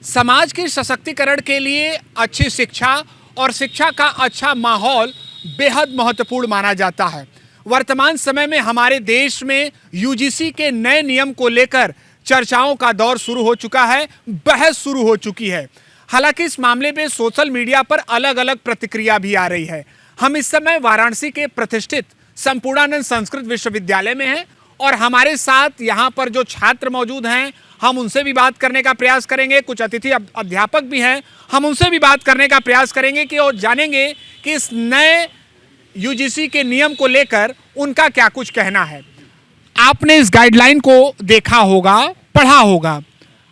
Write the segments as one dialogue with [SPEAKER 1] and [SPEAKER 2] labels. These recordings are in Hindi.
[SPEAKER 1] समाज के सशक्तिकरण के लिए अच्छी शिक्षा और शिक्षा का अच्छा माहौल बेहद महत्वपूर्ण माना जाता है। वर्तमान समय में हमारे देश में यूजीसी के नए नियम को लेकर चर्चाओं का दौर शुरू हो चुका है, बहस शुरू हो चुकी है। हालांकि इस मामले में सोशल मीडिया पर अलग अलग प्रतिक्रिया भी आ रही है। हम इस समय वाराणसी के प्रतिष्ठित संपूर्णानंद संस्कृत विश्वविद्यालय में हैं और हमारे साथ यहाँ पर जो छात्र मौजूद हैं, हम उनसे भी बात करने का प्रयास करेंगे। कुछ अतिथि अध्यापक भी हैं, हम उनसे भी बात करने का प्रयास करेंगे कि और जानेंगे कि इस नए यूजीसी के नियम को लेकर उनका क्या कुछ कहना है। आपने इस गाइडलाइन को देखा होगा, पढ़ा होगा,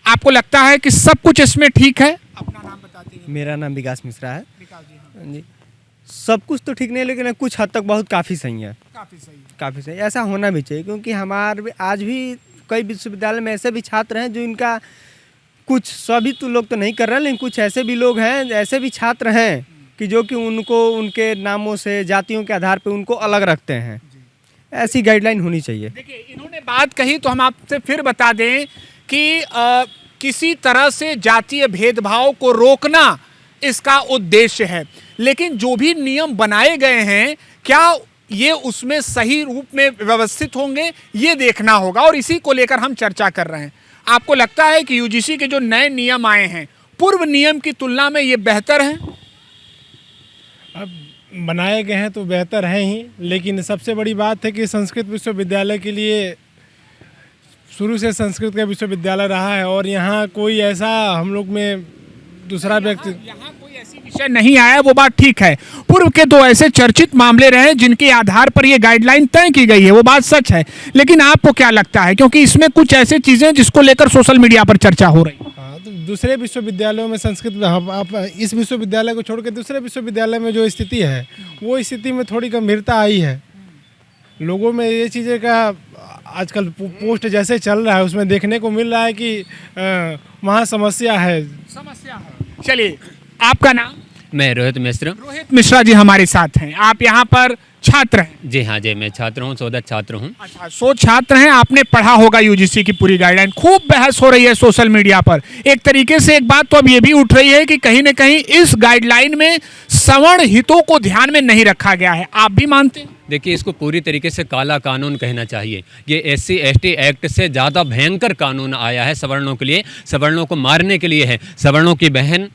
[SPEAKER 1] आपको लगता है कि सब कुछ इसमें ठीक है? अपना नाम बता दीजिए।
[SPEAKER 2] मेरा नाम विकास मिश्रा है।
[SPEAKER 1] विकास जी, हाँ।
[SPEAKER 2] जी, सब कुछ तो ठीक नहीं, लेकिन कुछ हद तक बहुत काफ़ी सही है।
[SPEAKER 1] काफी सही है।
[SPEAKER 2] काफ़ी सही, ऐसा होना भी चाहिए, क्योंकि हमारे आज भी कई विश्वविद्यालय में ऐसे भी छात्र हैं जो इनका कुछ, सभी तो लोग तो नहीं कर रहे हैं, लेकिन कुछ ऐसे भी लोग हैं, ऐसे भी छात्र हैं कि जो कि उनको उनके नामों से, जातियों के आधार पर उनको अलग रखते हैं। ऐसी गाइडलाइन होनी चाहिए।
[SPEAKER 1] देखिए, इन्होंने बात कही तो हम आपसे फिर बता दें कि किसी तरह से जातीय भेदभाव को रोकना इसका उद्देश्य है, लेकिन जो भी नियम बनाए गए हैं क्या ये उसमें सही रूप में व्यवस्थित होंगे, ये देखना होगा और इसी को लेकर हम चर्चा कर रहे हैं। आपको लगता है कि यूजीसी के जो नए नियम आए हैं पूर्व नियम की तुलना में ये बेहतर हैं?
[SPEAKER 3] अब बनाए गए हैं तो बेहतर हैं ही, लेकिन सबसे बड़ी बात है कि संस्कृत विश्वविद्यालय के लिए शुरू से संस्कृत का विश्वविद्यालय रहा है और यहाँ कोई ऐसा हम लोग में दूसरा व्यक्ति,
[SPEAKER 1] यहाँ कोई ऐसी विषय नहीं आया, वो बात ठीक है। पूर्व के दो ऐसे चर्चित मामले रहे जिनके आधार पर ये गाइडलाइन तय की गई है, वो बात सच है। लेकिन आपको क्या लगता है, क्योंकि इसमें कुछ ऐसी चीजें जिसको लेकर सोशल मीडिया पर चर्चा हो रही है?
[SPEAKER 3] हाँ, तो दूसरे विश्वविद्यालयों में संस्कृत, आप इस विश्वविद्यालय को छोड़ के दूसरे विश्वविद्यालय में जो स्थिति है वो स्थिति में थोड़ी गंभीरता आई है। लोगों में ये चीज़ें का आजकल पोस्ट जैसे चल रहा है उसमें देखने को मिल रहा है कि वहाँ समस्या है।
[SPEAKER 1] चलिए, आपका नाम?
[SPEAKER 4] मैं रोहित मिश्र।
[SPEAKER 1] रोहित मिश्रा जी हमारे साथ हैं। आप यहाँ पर छात्र हैं?
[SPEAKER 4] जी हाँ जी, मैं छात्र हूँ, शोधक छात्र हूँ।
[SPEAKER 1] अच्छा, 100 छात्र हैं। आपने पढ़ा होगा यूजीसी की पूरी गाइडलाइन, खूब बहस हो रही है सोशल मीडिया पर। एक तरीके से एक बात तो अब ये भी उठ रही है कि कहीं न कहीं इस गाइडलाइन में सवर्ण हितों को ध्यान में नहीं रखा गया है। आप भी मानते हैं?
[SPEAKER 4] देखिए, इसको पूरी तरीके से काला कानून कहना चाहिए। ये SC ST एक्ट से ज़्यादा भयंकर कानून आया है सवर्णों के लिए, सवर्णों को मारने के लिए है। सवर्णों की बहन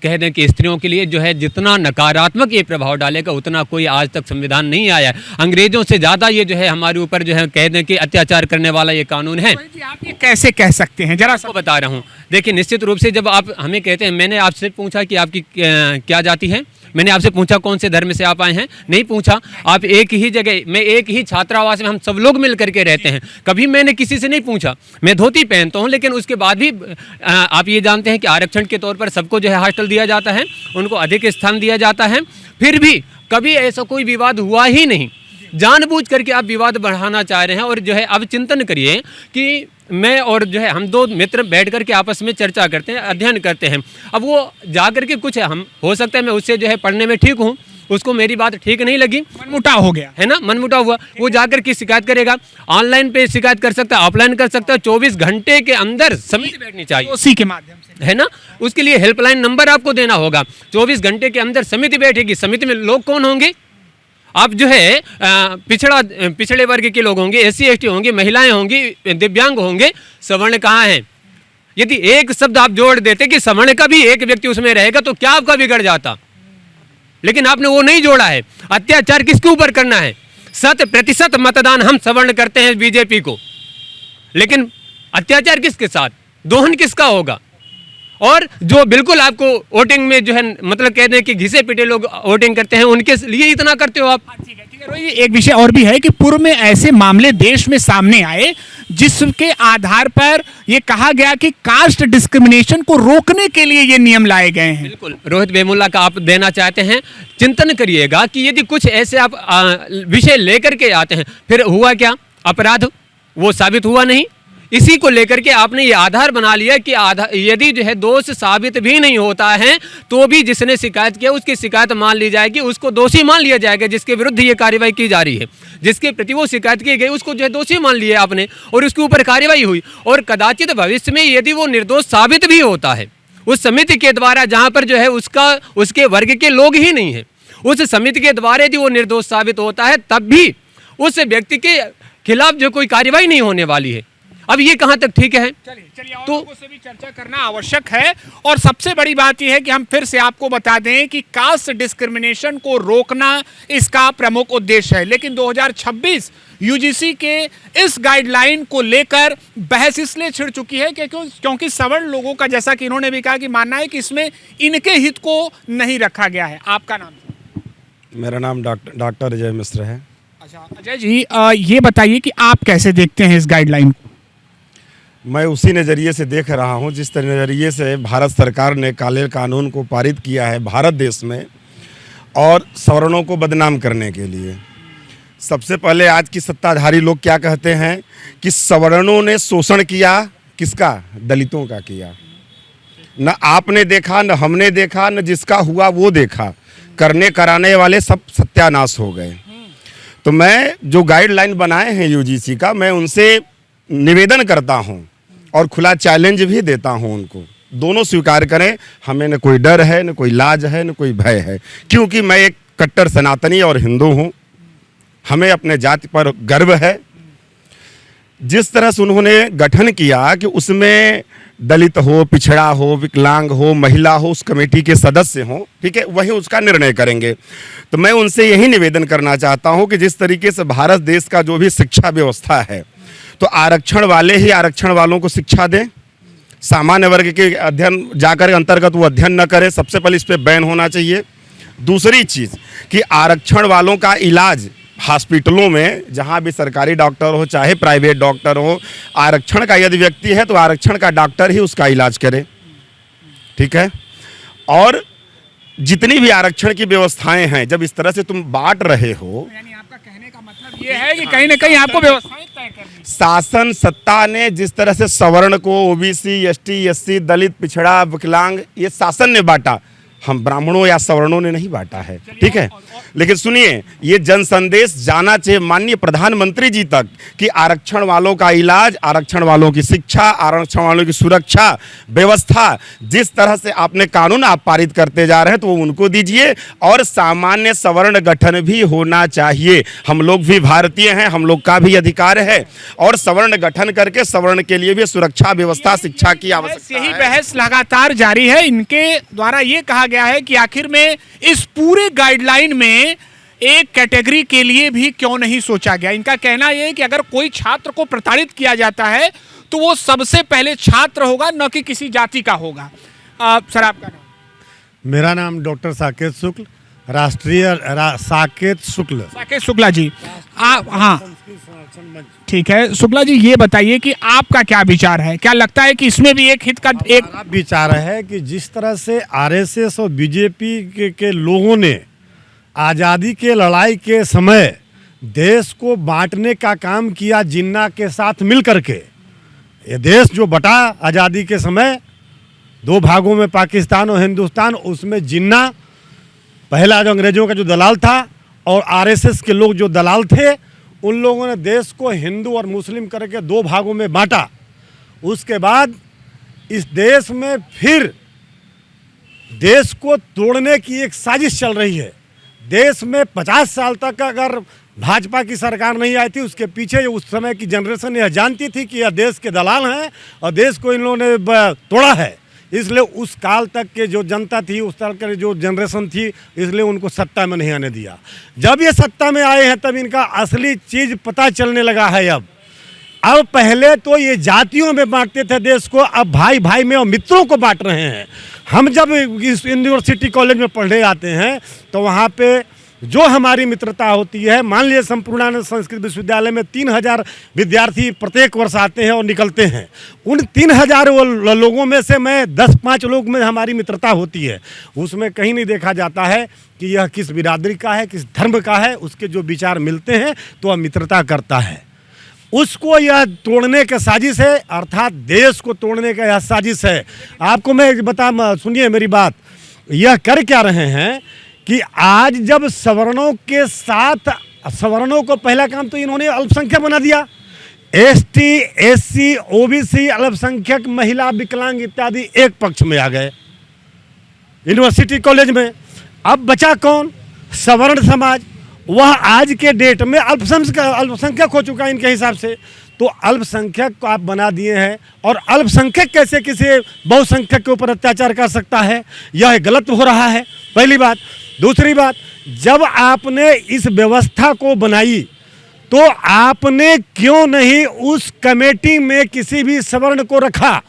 [SPEAKER 4] कह दें कि स्त्रियों के लिए जो है जितना नकारात्मक ये प्रभाव डालेगा उतना कोई आज तक संविधान नहीं आया है। अंग्रेजों से ज़्यादा ये जो है हमारे ऊपर जो है कह दें कि अत्याचार करने वाला ये कानून है।
[SPEAKER 1] आप ये कैसे कह सकते हैं, जरा
[SPEAKER 4] आपको बता रहा हूँ। देखिए, निश्चित रूप से जब आप हमें कहते हैं, मैंने आपसे पूछा कि आपकी क्या जाति है, मैंने आपसे पूछा कौन से धर्म से आप आए हैं, नहीं पूछा। आप एक ही जगह में, एक ही छात्रावास में हम सब लोग मिल करके रहते हैं, कभी मैंने किसी से नहीं पूछा। मैं धोती पहनता हूं, लेकिन उसके बाद भी आप ये जानते हैं कि आरक्षण के तौर पर सबको जो है हॉस्टल दिया जाता है, उनको अधिक स्थान दिया जाता है, फिर भी कभी ऐसा कोई विवाद हुआ ही नहीं। जानबूझ करके आप विवाद बढ़ाना चाह रहे हैं। और जो है अब चिंतन करिए कि मैं और जो है हम दो मित्र बैठ कर के आपस में चर्चा करते हैं, अध्ययन करते हैं। अब वो जा कर के कुछ हम, हो सकता है मैं उससे जो है पढ़ने में ठीक हूँ, उसको मेरी बात ठीक नहीं लगी,
[SPEAKER 1] मनमुटाव हो गया
[SPEAKER 4] है ना, मनमुटाव हुआ, वो जाकर के शिकायत करेगा। ऑनलाइन पे शिकायत कर सकता है, ऑफलाइन कर सकता है। 24 घंटे के अंदर समिति बैठनी चाहिए,
[SPEAKER 1] उसी के माध्यम से,
[SPEAKER 4] है ना। उसके लिए हेल्पलाइन नंबर आपको देना होगा। 24 घंटे के अंदर समिति बैठेगी। समिति में लोग कौन होंगे? आप जो है पिछड़े वर्ग के लोग होंगे, SC ST होंगे, महिलाएं होंगी, दिव्यांग होंगे। सवर्ण कहाँ हैं? यदि एक शब्द आप जोड़ देते कि सवर्ण का भी एक व्यक्ति उसमें रहेगा तो क्या आपका बिगड़ जाता, लेकिन आपने वो नहीं जोड़ा है। अत्याचार किसके ऊपर करना है? 100% मतदान हम सवर्ण करते हैं बीजेपी को, लेकिन अत्याचार किसके साथ, दोहन किसका होगा? और जो बिल्कुल आपको वोटिंग में जो है मतलब कह दें कि घिसे पिटे लोग वोटिंग करते हैं, उनके लिए इतना करते हो आप।
[SPEAKER 1] ठीक है रोहित, एक विषय और भी है कि पूर्व में ऐसे मामले देश में सामने आए जिसके आधार पर यह कहा गया कि कास्ट डिस्क्रिमिनेशन को रोकने के लिए ये नियम लाए गए हैं।
[SPEAKER 4] बिल्कुल, रोहित वेमुला का आप देना चाहते हैं, चिंतन करिएगा कि यदि कुछ ऐसे आप विषय लेकर के आते हैं, फिर हुआ क्या? अपराध वो साबित हुआ नहीं। इसी को लेकर के आपने ये आधार बना लिया कि यदि जो है दोष साबित भी नहीं होता है तो भी जिसने शिकायत किया उसकी शिकायत मान ली जाएगी, उसको दोषी मान लिया जाएगा। जिसके विरुद्ध ये कार्रवाई की जा रही है, जिसके प्रति वो शिकायत की गई, उसको जो है दोषी मान लिया आपने और उसके ऊपर कार्रवाई हुई। और कदाचित भविष्य में यदि वो निर्दोष साबित भी होता है उस समिति के द्वारा, जहाँ पर जो है उसके वर्ग के लोग ही नहीं है, उस समिति के द्वारा यदि वो निर्दोष साबित होता है तब भी उस व्यक्ति के खिलाफ जो कोई कार्रवाई नहीं होने वाली है। अब ये कहाँ तक ठीक है?
[SPEAKER 1] चलिए और लोगों से भी चर्चा करना आवश्यक है। और सबसे बड़ी बात यह है कि हम फिर से आपको बता दें कि कास्ट डिस्क्रिमिनेशन को रोकना इसका प्रमुख उद्देश्य है। लेकिन 2026 यूजीसी के इस गाइडलाइन को लेकर बहस इसलिए छिड़ चुकी है क्योंकि सवर्ण लोगों का, जैसा कि इन्होंने भी कहा, कि मानना है कि इसमें इनके हित को नहीं रखा गया है। आपका नाम?
[SPEAKER 5] मेरा नाम डॉक्टर अजय मिश्र है।
[SPEAKER 1] अच्छा अजय जी, ये बताइए कि आप कैसे देखते हैं इस गाइडलाइन को?
[SPEAKER 5] मैं उसी नज़रिए से देख रहा हूं जिस नज़रिए से भारत सरकार ने काले कानून को पारित किया है भारत देश में, और सवर्णों को बदनाम करने के लिए। सबसे पहले आज की सत्ताधारी लोग क्या कहते हैं कि सवर्णों ने शोषण किया, किसका? दलितों का किया। न आपने देखा, न हमने देखा, न जिसका हुआ वो देखा, करने कराने वाले सब सत्यानाश हो गए। तो मैं जो गाइडलाइन बनाए हैं यूजीसी का, मैं उनसे निवेदन करता हूं और खुला चैलेंज भी देता हूं उनको, दोनों स्वीकार करें। हमें न कोई डर है, न कोई लाज है, न कोई भय है, क्योंकि मैं एक कट्टर सनातनी और हिंदू हूं। हमें अपने जाति पर गर्व है। जिस तरह से उन्होंने गठन किया कि उसमें दलित हो, पिछड़ा हो, विकलांग हो, महिला हो, उस कमेटी के सदस्य हों, ठीक है, वही उसका निर्णय करेंगे। तो मैं उनसे यही निवेदन करना चाहता हूं कि जिस तरीके से भारत देश का जो भी शिक्षा व्यवस्था है, तो आरक्षण वाले ही आरक्षण वालों को शिक्षा दें। सामान्य वर्ग के अध्ययन जाकर अंतर्गत वो अध्ययन न करे, सबसे पहले इस पर बैन होना चाहिए। दूसरी चीज़ कि आरक्षण वालों का इलाज हॉस्पिटलों में, जहाँ भी सरकारी डॉक्टर हो चाहे प्राइवेट डॉक्टर हो, आरक्षण का यदि व्यक्ति है तो आरक्षण का डॉक्टर ही उसका इलाज करे, ठीक है। और जितनी भी आरक्षण की व्यवस्थाएं हैं, जब इस तरह से तुम बांट रहे हो,
[SPEAKER 1] यानी आपका कहने का मतलब ये है कि कहीं ना कहीं आपको व्यवस्थाएं तय करनी।
[SPEAKER 5] शासन सत्ता ने जिस तरह से सवर्ण को ओबीसी, एसटी, एससी, दलित, पिछड़ा, विकलांग, ये शासन ने बांटा, हम ब्राह्मणों या सवर्णों ने नहीं बांटा है, ठीक है। लेकिन सुनिए, ये जन संदेश जाना चाहिए माननीय प्रधानमंत्री जी तक कि आरक्षण वालों का इलाज, आरक्षण वालों की शिक्षा, आरक्षण वालों की सुरक्षा व्यवस्था, जिस तरह से आपने कानून आप पारित करते जा रहे हैं, तो वो उनको दीजिए। और सामान्य सवर्ण गठन भी होना चाहिए। हम लोग भी भारतीय हैं, हम लोग का भी अधिकार है, और सवर्ण गठन करके सवर्ण के लिए भी सुरक्षा व्यवस्था, शिक्षा की आवश्यकता है।
[SPEAKER 1] यही बहस लगातार जारी है। इनके द्वारा ये कहा गया है कि आखिर में इस पूरे गाइडलाइन में एक कैटेगरी के लिए भी क्यों नहीं सोचा गया। इनका कहना यह है कि अगर कोई छात्र को प्रताड़ित किया जाता है तो वो सबसे पहले छात्र होगा, न कि किसी जाति का होगा। सर आपका नाम?
[SPEAKER 3] मेरा नाम डॉक्टर साकेत शुक्ल, राष्ट्रीय साकेत शुक्ला जी।
[SPEAKER 1] आप? हाँ ठीक है। शुक्ला जी, ये बताइए कि आपका क्या विचार है? क्या लगता है कि इसमें भी एक हित का एक
[SPEAKER 3] विचार है कि जिस तरह से आरएसएस और बीजेपी के लोगों ने आज़ादी के लड़ाई के समय देश को बांटने का काम किया जिन्ना के साथ मिल करके, ये देश जो बटा आज़ादी के समय दो भागों में, पाकिस्तान और हिंदुस्तान, उसमें जिन्ना पहला जो अंग्रेजों का जो दलाल था और आरएसएस के लोग जो दलाल थे, उन लोगों ने देश को हिंदू और मुस्लिम करके दो भागों में बांटा। उसके बाद इस देश में फिर देश को तोड़ने की एक साजिश चल रही है। देश में 50 साल तक अगर भाजपा की सरकार नहीं आई थी, उसके पीछे उस समय की जनरेशन यह जानती थी कि यह देश के दलाल हैं और देश को इन लोगों ने तोड़ा है। इसलिए उस काल तक के जो जनता थी, उस तरह की जो जनरेशन थी, इसलिए उनको सत्ता में नहीं आने दिया। जब ये सत्ता में आए हैं तब इनका असली चीज़ पता चलने लगा है। अब पहले तो ये जातियों में बांटते थे देश को, अब भाई भाई में और मित्रों को बांट रहे हैं। हम जब इस यूनिवर्सिटी कॉलेज में पढ़ने आते हैं तो वहाँ पे जो हमारी मित्रता होती है, मान लीजिए संपूर्णानंद संस्कृत विश्वविद्यालय में 3000 विद्यार्थी प्रत्येक वर्ष आते हैं और निकलते हैं। उन 3000 लोगों में से मैं 10-5 लोग में हमारी मित्रता होती है। उसमें कहीं नहीं देखा जाता है कि यह किस बिरादरी का है, किस धर्म का है। उसके जो विचार मिलते हैं तो वह मित्रता करता है।
[SPEAKER 6] उसको यह तोड़ने का साजिश है, अर्थात देश को तोड़ने का यह साजिश है। आपको मैं सुनिए मेरी बात, यह कर क्या रहे हैं कि आज जब सवर्णों के साथ, सवर्णों को पहला काम तो इन्होंने अल्पसंख्यक बना दिया, एसटी, एससी, ओबीसी, अल्पसंख्यक, महिला, विकलांग इत्यादि एक पक्ष में आ गए यूनिवर्सिटी कॉलेज में। अब बचा कौन? सवर्ण समाज। वह आज के डेट में अल्पसंख्यक हो चुका है इनके हिसाब से। तो अल्पसंख्यक को आप बना दिए हैं, और अल्पसंख्यक कैसे किसी बहुसंख्यक के ऊपर अत्याचार कर सकता है? यह गलत हो रहा है, पहली बात। दूसरी बात, जब आपने इस व्यवस्था को बनाई तो आपने क्यों नहीं उस कमेटी में किसी भी सवर्ण को रखा?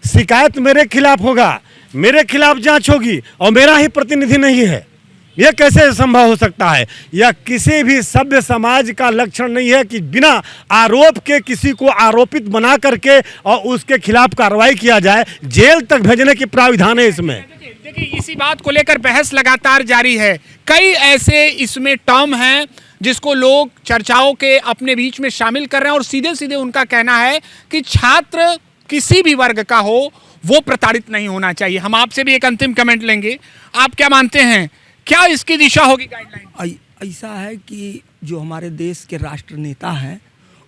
[SPEAKER 6] शिकायत मेरे खिलाफ होगा, मेरे खिलाफ जांच होगी, और मेरा ही प्रतिनिधि नहीं है, यह कैसे संभव हो सकता है? यह किसी भी सभ्य समाज का लक्षण नहीं है कि बिना आरोप के किसी को आरोपित बना करके और उसके खिलाफ कार्रवाई किया जाए, जेल तक भेजने की प्राविधान है इसमें।
[SPEAKER 1] देखिए, इसी बात को लेकर बहस लगातार जारी है। कई ऐसे इसमें टर्म हैं जिसको लोग चर्चाओं के अपने बीच में शामिल कर रहे हैं, और सीधे सीधे उनका कहना है कि छात्र किसी भी वर्ग का हो वो प्रताड़ित नहीं होना चाहिए। हम आपसे भी एक अंतिम कमेंट लेंगे, आप क्या मानते हैं, क्या इसकी दिशा होगी गाइडलाइन?
[SPEAKER 7] ऐसा है कि जो हमारे देश के राष्ट्र नेता हैं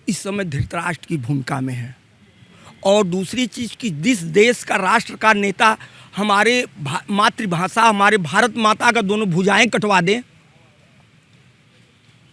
[SPEAKER 7] इस समय धृतराष्ट्र की भूमिका में है, और दूसरी चीज़ कि जिस देश का राष्ट्र का नेता हमारे मातृभाषा, हमारे भारत माता का दोनों भुजाएं कटवा दें,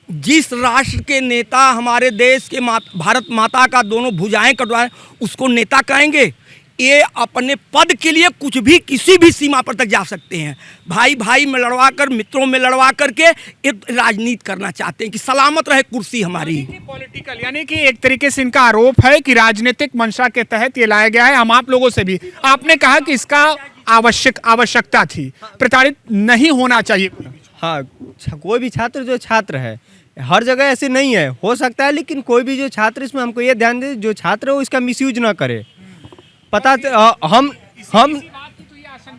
[SPEAKER 7] जिस राष्ट्र के नेता हमारे देश के भारत माता का दोनों भुजाएं कटवाएं, उसको नेता कहेंगे? ये अपने पद के लिए कुछ भी किसी भी सीमा पर तक जा सकते हैं। भाई भाई में लड़वा कर, मित्रों में लड़वा करके एक राजनीति करना चाहते हैं कि सलामत रहे कुर्सी हमारी।
[SPEAKER 1] पॉलिटिकल, यानी कि एक तरीके से इनका आरोप है कि राजनीतिक मंशा के तहत ये लाया गया है। हम आप लोगों से भी, आपने कहा कि इसका आवश्यकता थी, प्रताड़ित नहीं होना चाहिए।
[SPEAKER 2] हाँ, कोई भी छात्र जो छात्र है, हर जगह ऐसे नहीं है, हो सकता है, लेकिन कोई भी जो छात्र, इसमें हमको ये ध्यान दे जो छात्र है वो इसका मिसयूज ना करे। पता हम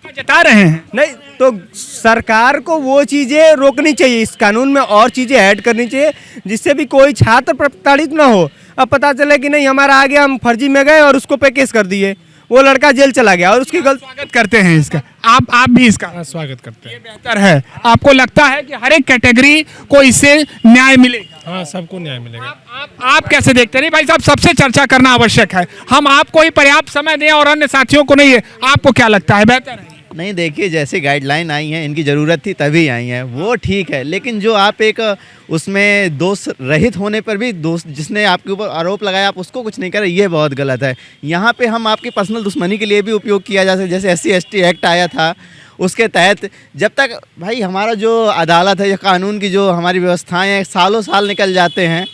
[SPEAKER 1] जता रहे हैं
[SPEAKER 2] नहीं तो सरकार को वो चीज़ें रोकनी चाहिए, इस कानून में और चीज़ें ऐड करनी चाहिए जिससे भी कोई छात्र प्रताड़ित ना हो। अब पता चले कि नहीं हमारा आ गया, हम फर्जी में गए और उसको पे केस कर दिए, वो लड़का जेल चला गया और उसकी गलती।
[SPEAKER 1] स्वागत करते हैं इसका, आप भी इसका
[SPEAKER 3] स्वागत करते हैं।
[SPEAKER 1] बेहतर है। आपको लगता है कि हर एक कैटेगरी को इससे न्याय मिलेगा?
[SPEAKER 3] हाँ, सबको न्याय मिलेगा।
[SPEAKER 1] आप कैसे देखते हैं? नहीं भाई साहब, सबसे चर्चा करना आवश्यक है, हम आपको ही पर्याप्त समय दें और अन्य साथियों को नहीं है। आपको क्या लगता है बेहतर है?
[SPEAKER 8] नहीं, देखिए, जैसे गाइडलाइन आई हैं, इनकी ज़रूरत थी तभी आई हैं, वो ठीक है, लेकिन जो आप एक उसमें दोष रहित होने पर भी दोष जिसने आपके ऊपर आरोप लगाया आप उसको कुछ नहीं करें, ये बहुत गलत है। यहाँ पे हम आपकी पर्सनल दुश्मनी के लिए भी उपयोग किया जा सकता, जैसे SC/ST एक्ट आया था, उसके तहत जब तक भाई हमारा जो अदालत है या कानून की जो हमारी व्यवस्थाएँ हैं सालों साल निकल जाते हैं,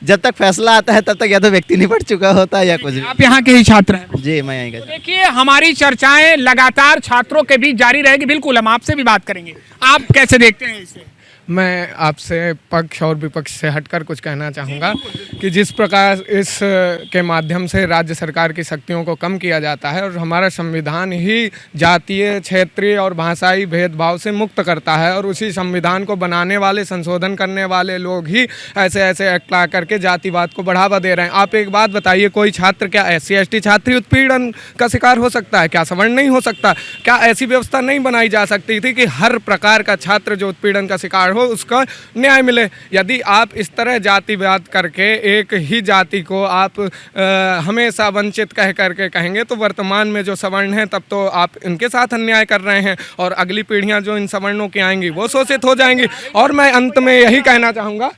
[SPEAKER 8] जब तक फैसला आता है तब तक या तो व्यक्ति नहीं पढ़ चुका होता या कुछ भी।
[SPEAKER 1] आप यहाँ के ही छात्र हैं?
[SPEAKER 8] जी, मैं यहीं का।
[SPEAKER 1] देखिए, हमारी चर्चाएं लगातार छात्रों के बीच जारी रहेगी। बिल्कुल, हम आपसे भी बात करेंगे। आप कैसे देखते हैं इसे?
[SPEAKER 9] मैं आपसे पक्ष और विपक्ष से हटकर कुछ कहना चाहूँगा कि जिस प्रकार इस के माध्यम से राज्य सरकार की शक्तियों को कम किया जाता है, और हमारा संविधान ही जातीय, क्षेत्रीय और भाषाई भेदभाव से मुक्त करता है, और उसी संविधान को बनाने वाले, संशोधन करने वाले लोग ही ऐसे ऐसे एक्ट ला करके जातिवाद को बढ़ावा दे रहे हैं। आप एक बात बताइए, कोई छात्र क्या SC/ST छात्र ही उत्पीड़न का शिकार हो सकता है? क्या सवर्ण नहीं हो सकता? क्या ऐसी व्यवस्था नहीं बनाई जा सकती थी कि हर प्रकार का छात्र जो उत्पीड़न का शिकार हो उसका न्याय मिले? यदि आप इस तरह जातिवाद करके एक ही जाति को आप हमेशा वंचित कह करके कहेंगे तो वर्तमान में जो सवर्ण हैं तब तो आप इनके साथ अन्याय कर रहे हैं, और अगली पीढ़ियां जो इन सवर्णों की आएंगी वो शोषित हो जाएंगी। और मैं अंत में यही कहना चाहूँगा,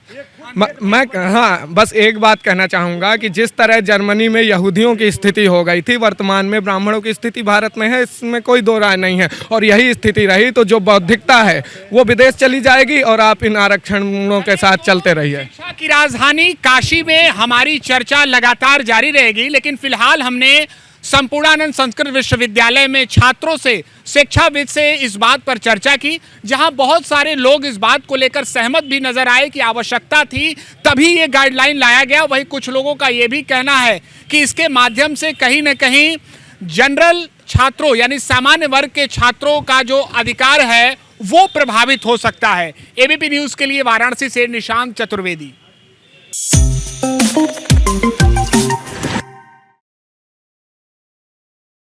[SPEAKER 9] मैं हाँ बस एक बात कहना चाहूँगा कि जिस तरह जर्मनी में यहूदियों की स्थिति हो गई थी, वर्तमान में ब्राह्मणों की स्थिति भारत में है, इसमें कोई दो राय नहीं है। और यही स्थिति रही तो जो बौद्धिकता है वो विदेश चली जाएगी और आप इन आरक्षणों के साथ चलते रहिए।
[SPEAKER 1] शिक्षा की राजधानी काशी में हमारी चर्चा लगातार जारी रहेगी, लेकिन फिलहाल हमने संपूर्णानंद संस्कृत विश्वविद्यालय में छात्रों से, शिक्षाविद से इस बात पर चर्चा की, जहां बहुत सारे लोग इस बात को लेकर सहमत भी नजर आए कि आवश्यकता थी तभी ये गाइडलाइन लाया गया। वहीं कुछ लोगों का ये भी कहना है कि इसके माध्यम से कहीं न कहीं जनरल छात्रों यानी सामान्य वर्ग के छात्रों का जो अधिकार है वो प्रभावित हो सकता है। एबीपी न्यूज़ के लिए वाराणसी से निशांत चतुर्वेदी।
[SPEAKER 10] है।